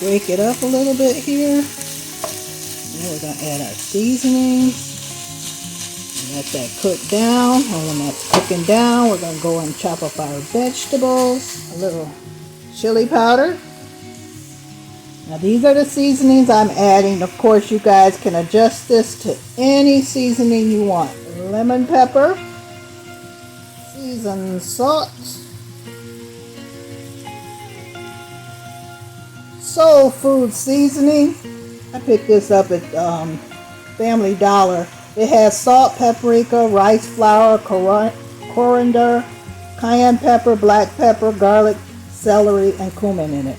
break it up a little bit here. Then we're going to add our seasonings. Let that cook down, and when that's cooking down, we're going to go and chop up our vegetables, a little chili powder. Now these are the seasonings I'm adding. Of course, you guys can adjust this to any seasoning you want. Lemon pepper, seasoned salt, soul food seasoning. I picked this up at Family Dollar. It has salt, paprika, rice flour, coriander, cayenne pepper, black pepper, garlic, celery, and cumin in it.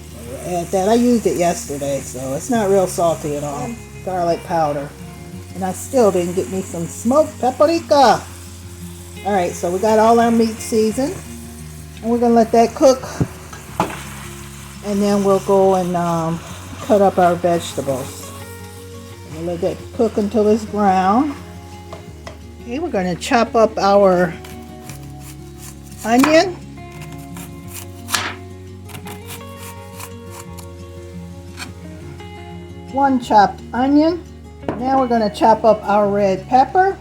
So we'll add that. I used it yesterday, so it's not real salty at all. Garlic powder. And I still didn't get me some smoked paprika. Alright, so we got all our meat seasoned. And we're going to let that cook. And then we'll go and cut up our vegetables. We'll let that cook until it's brown. Okay, we're going to chop up our onion. One chopped onion. Now we're going to chop up our red pepper.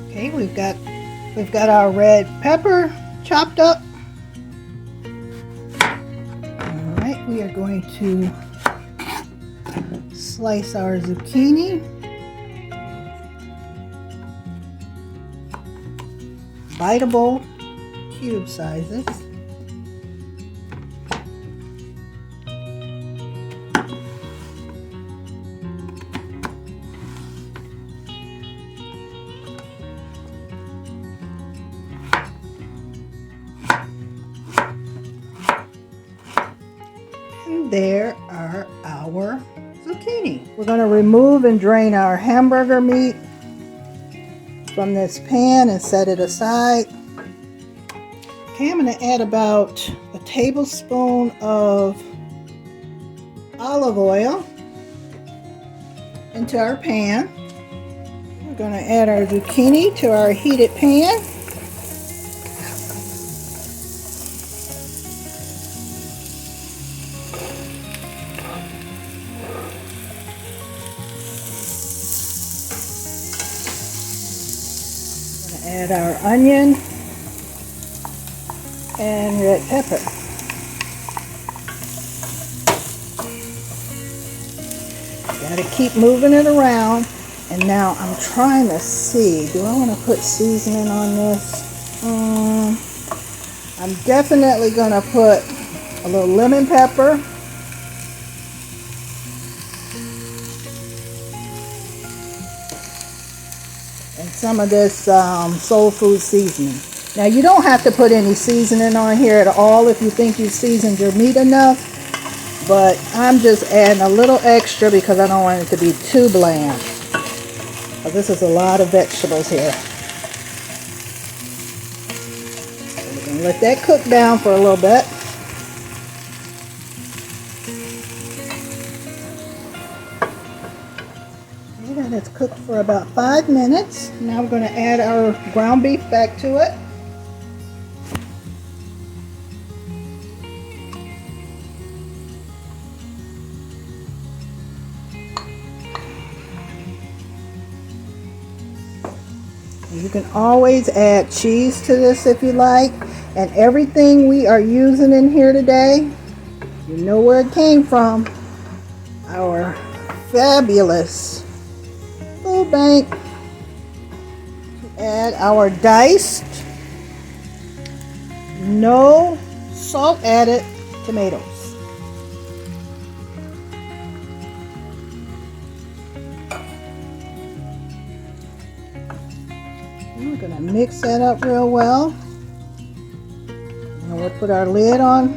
Okay, we've got our red pepper chopped up. Alright, we are going to slice our zucchini. Biteable cube sizes. And there are our zucchini. We're going to remove and drain our hamburger meat from this pan and set it aside. Okay, I'm going to add about a tablespoon of olive oil into our pan. We're going to add our zucchini to our heated pan. Add our onion and red pepper. Got to keep moving it around. And now I'm trying to see, do I want to put seasoning on this? I'm definitely going to put a little lemon pepper. And some of this soul food seasoning. Now you don't have to put any seasoning on here at all if you think you've seasoned your meat enough, but I'm just adding a little extra because I don't want it to be too bland. But this is a lot of vegetables here. So we're going to let that cook down for a little bit. It's cooked for about 5 minutes. Now we're going to add our ground beef back to it. You can always add cheese to this if you like. And everything we are using in here today, you know where it came from. Our fabulous food bank. Add our diced, no salt added tomatoes. And we're going to mix that up real well. And we'll put our lid on.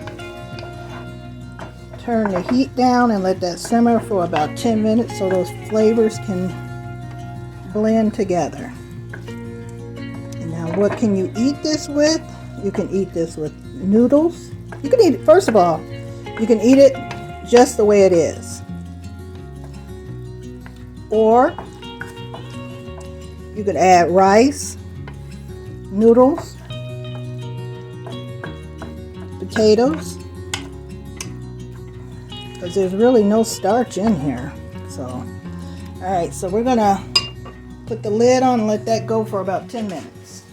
Turn the heat down and let that simmer for about 10 minutes so those flavors can blend together. And now what can you eat this with? You can eat this with noodles. You can eat it, first of all, you can eat it just the way it is. Or you could add rice, noodles, potatoes, because there's really no starch in here. So, all right, so we're gonna put the lid on and let that go for about 10 minutes.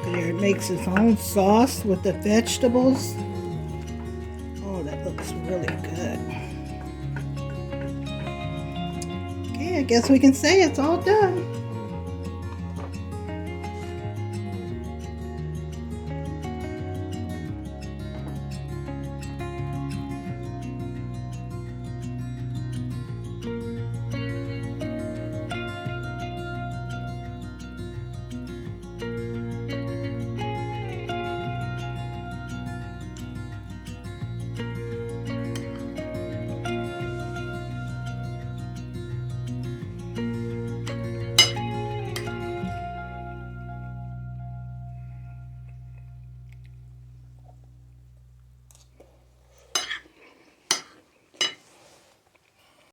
There, it makes its own sauce with the vegetables. Oh, that looks really good. Okay, I guess we can say it's all done.